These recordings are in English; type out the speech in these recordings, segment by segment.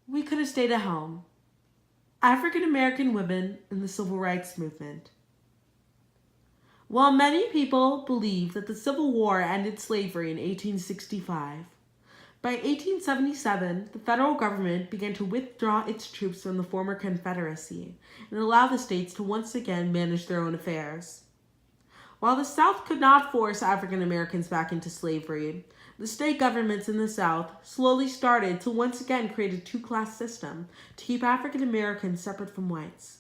We could have stayed at home. African American women in the Civil Rights Movement. While many people believe that the Civil War ended slavery in 1865, by 1877, the federal government began to withdraw its troops from the former Confederacy and allow the states to once again manage their own affairs. While the South could not force African Americans back into slavery, the state governments in the South slowly started to once again create a two-class system to keep African Americans separate from whites.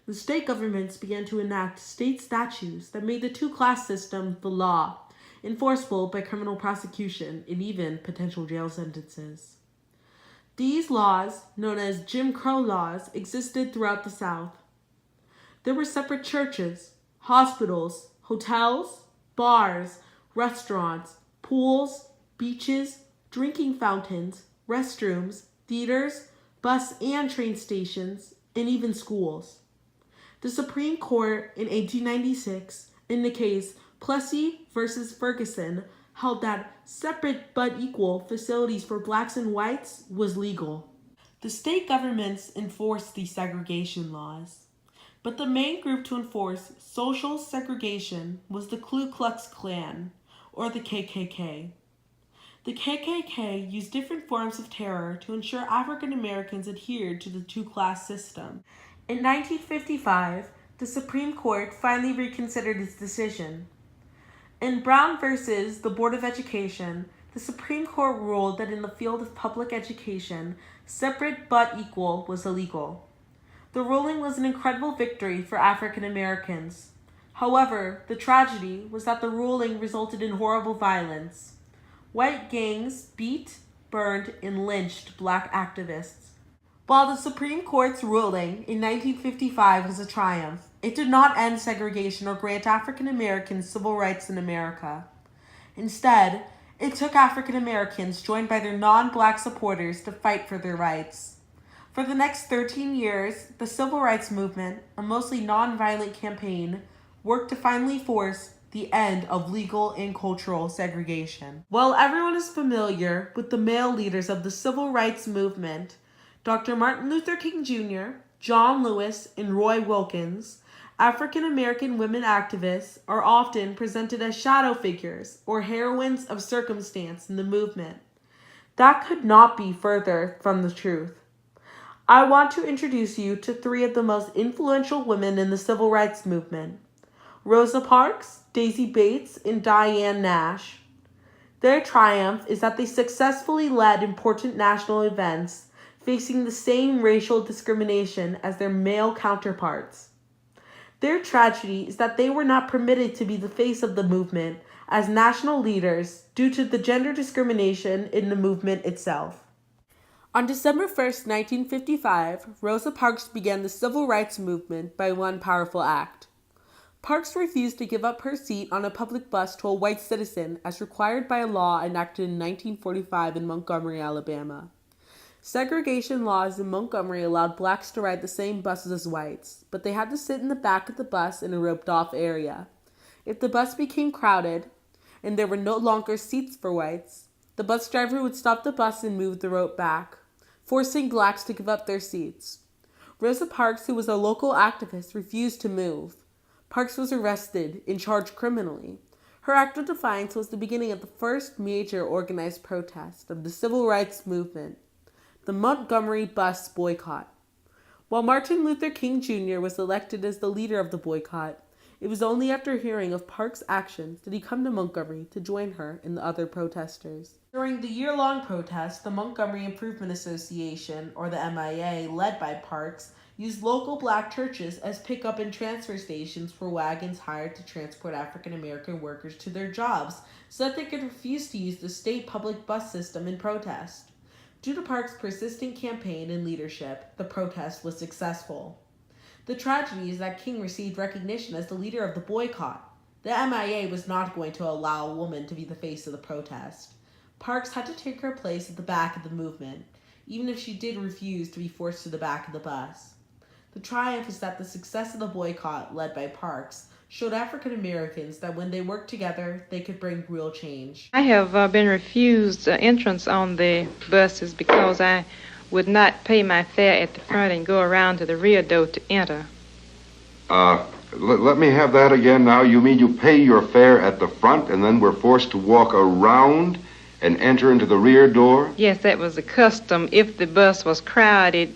The state governments began to enact state statutes that made the two-class system the law, enforceable by criminal prosecution and even potential jail sentences. These laws, known as Jim Crow laws, existed throughout the South. There were separate churches, hospitals, hotels, bars, restaurants, pools, beaches, drinking fountains, restrooms, theaters, bus and train stations, and even schools. The Supreme Court in 1896, in the case Plessy versus Ferguson, held that separate but equal facilities for blacks and whites was legal. The state governments enforced these segregation laws, but the main group to enforce social segregation was the Ku Klux Klan, or the KKK. The KKK used different forms of terror to ensure African Americans adhered to the two-class system. In 1955, the Supreme Court finally reconsidered its decision. In Brown versus the Board of Education, the Supreme Court ruled that in the field of public education, separate but equal was illegal. The ruling was an incredible victory for African Americans. However, the tragedy was that the ruling resulted in horrible violence. White gangs beat, burned, and lynched black activists. While the Supreme Court's ruling in 1955 was a triumph, it did not end segregation or grant African Americans civil rights in America. Instead, it took African Americans joined by their non-black supporters to fight for their rights. For the next 13 years, the Civil Rights Movement, a mostly non-violent campaign, worked to finally force the end of legal and cultural segregation. While everyone is familiar with the male leaders of the Civil Rights Movement, Dr. Martin Luther King Jr., John Lewis, and Roy Wilkins, African American women activists are often presented as shadow figures or heroines of circumstance in the movement. That could not be further from the truth. I want to introduce you to three of the most influential women in the Civil Rights Movement: Rosa Parks, Daisy Bates, and Diane Nash. Their triumph is that they successfully led important national events facing the same racial discrimination as their male counterparts. Their tragedy is that they were not permitted to be the face of the movement as national leaders due to the gender discrimination in the movement itself. On December 1st, 1955, Rosa Parks began the Civil Rights Movement by one powerful act. Parks refused to give up her seat on a public bus to a white citizen as required by a law enacted in 1945 in Montgomery, Alabama. Segregation laws in Montgomery allowed blacks to ride the same buses as whites, but they had to sit in the back of the bus in a roped-off area. If the bus became crowded, and there were no longer seats for whites, the bus driver would stop the bus and move the rope back, forcing blacks to give up their seats. Rosa Parks, who was a local activist, refused to move. Parks was arrested and charged criminally. Her act of defiance was the beginning of the first major organized protest of the Civil Rights Movement, the Montgomery bus boycott. While Martin Luther King Jr. was elected as the leader of the boycott, it was only after hearing of Parks' actions did he come to Montgomery to join her and the other protesters. During the year-long protest, the Montgomery Improvement Association, or the MIA, led by Parks, used local black churches as pickup and transfer stations for wagons hired to transport African American workers to their jobs so that they could refuse to use the state public bus system in protest. Due to Parks' persistent campaign and leadership, the protest was successful. The tragedy is that King received recognition as the leader of the boycott. The MIA was not going to allow a woman to be the face of the protest. Parks had to take her place at the back of the movement, even if she did refuse to be forced to the back of the bus. The triumph is that the success of the boycott, led by Parks, showed African Americans that when they worked together, they could bring real change. I have been refused entrance on the buses because I would not pay my fare at the front and go around to the rear door to enter. Let me have that again now. You mean you pay your fare at the front and then we're forced to walk around and enter into the rear door? Yes, that was the custom if the bus was crowded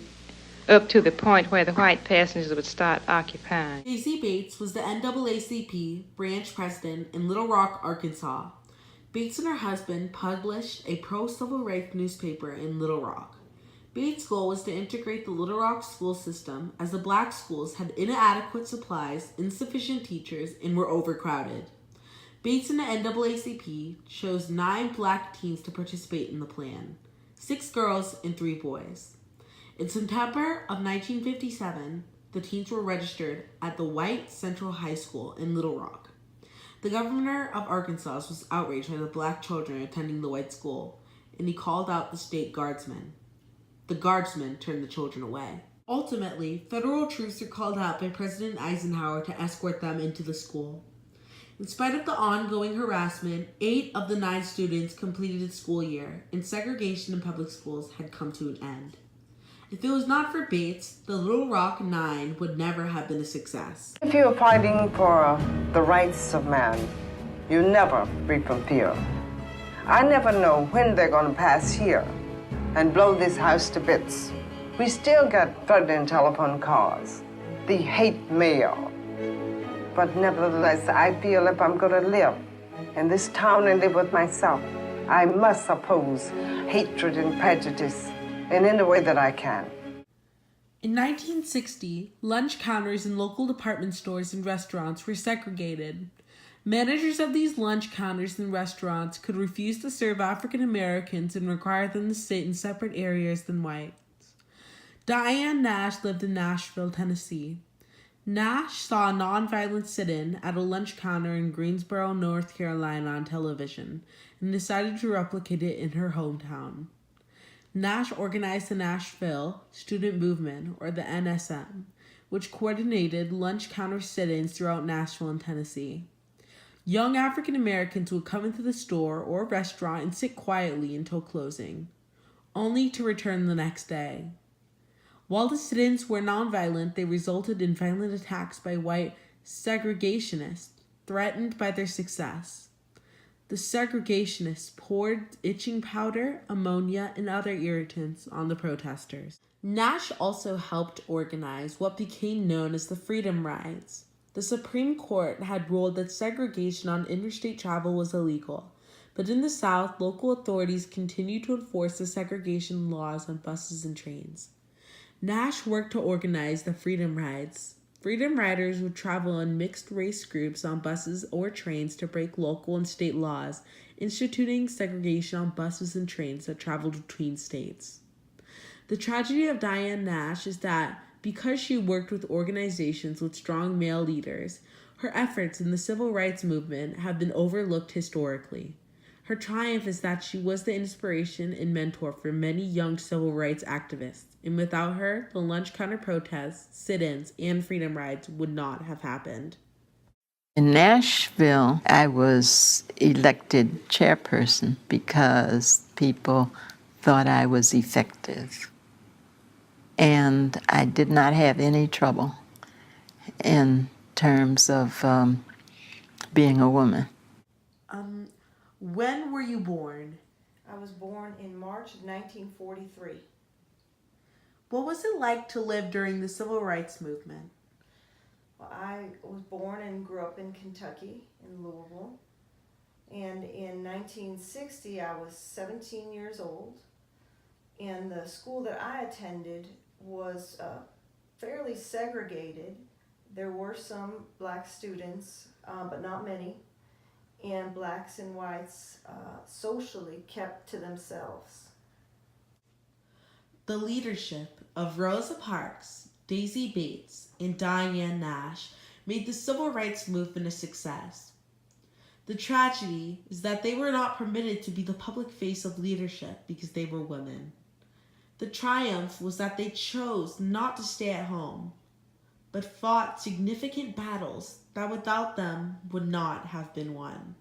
up to the point where the white passengers would start occupying. Daisy Bates was the NAACP branch president in Little Rock, Arkansas. Bates and her husband published a pro-civil rights newspaper in Little Rock. Bates' goal was to integrate the Little Rock school system as the black schools had inadequate supplies, insufficient teachers, and were overcrowded. Bates and the NAACP chose 9 black teens to participate in the plan, 6 girls and 3 boys. In September of 1957, the teens were registered at the white Central High School in Little Rock. The governor of Arkansas was outraged by the black children attending the white school, and he called out the state guardsmen. The guardsmen turned the children away. Ultimately, federal troops were called out by President Eisenhower to escort them into the school. In spite of the ongoing harassment, 8 of the 9 students completed the school year, and segregation in public schools had come to an end. If it was not for Bates, the Little Rock 9 would never have been a success. If you're fighting for the rights of man, you never free from fear. I never know when they're going to pass here and blow this house to bits. We still get flooding telephone calls, the hate mail. But nevertheless, I feel if I'm going to live in this town and live with myself, I must oppose hatred and prejudice in any way that I can. In 1960, lunch counters in local department stores and restaurants were segregated. Managers of these lunch counters and restaurants could refuse to serve African Americans and require them to sit in separate areas than whites. Diane Nash lived in Nashville, Tennessee. Nash saw a nonviolent sit-in at a lunch counter in Greensboro, North Carolina on television and decided to replicate it in her hometown. Nash organized the Nashville Student Movement, or the NSM, which coordinated lunch counter sit-ins throughout Nashville and Tennessee. Young African Americans would come into the store or restaurant and sit quietly until closing, only to return the next day. While the sit-ins were nonviolent, they resulted in violent attacks by white segregationists, threatened by their success. The segregationists poured itching powder, ammonia, and other irritants on the protesters. Nash also helped organize what became known as the Freedom Rides. The Supreme Court had ruled that segregation on interstate travel was illegal, but in the South, local authorities continued to enforce the segregation laws on buses and trains. Nash worked to organize the Freedom Rides. Freedom Riders would travel in mixed-race groups on buses or trains to break local and state laws, instituting segregation on buses and trains that traveled between states. The tragedy of Diane Nash is that, because she worked with organizations with strong male leaders, her efforts in the civil rights movement have been overlooked historically. Her triumph is that she was the inspiration and mentor for many young civil rights activists, and without her, the lunch counter protests, sit-ins, and freedom rides would not have happened. In Nashville, I was elected chairperson because people thought I was effective. And I did not have any trouble in terms of being a woman. When were you born? I was born in March of 1943. What was it like to live during the civil rights movement? Well, I was born and grew up in Kentucky, in Louisville. And in 1960, I was 17 years old. And the school that I attended was fairly segregated. There were some black students, but not many. And blacks and whites socially kept to themselves. The leadership of Rosa Parks, Daisy Bates, and Diane Nash made the civil rights movement a success. The tragedy is that they were not permitted to be the public face of leadership because they were women. The triumph was that they chose not to stay at home, but fought significant battles that without them would not have been won.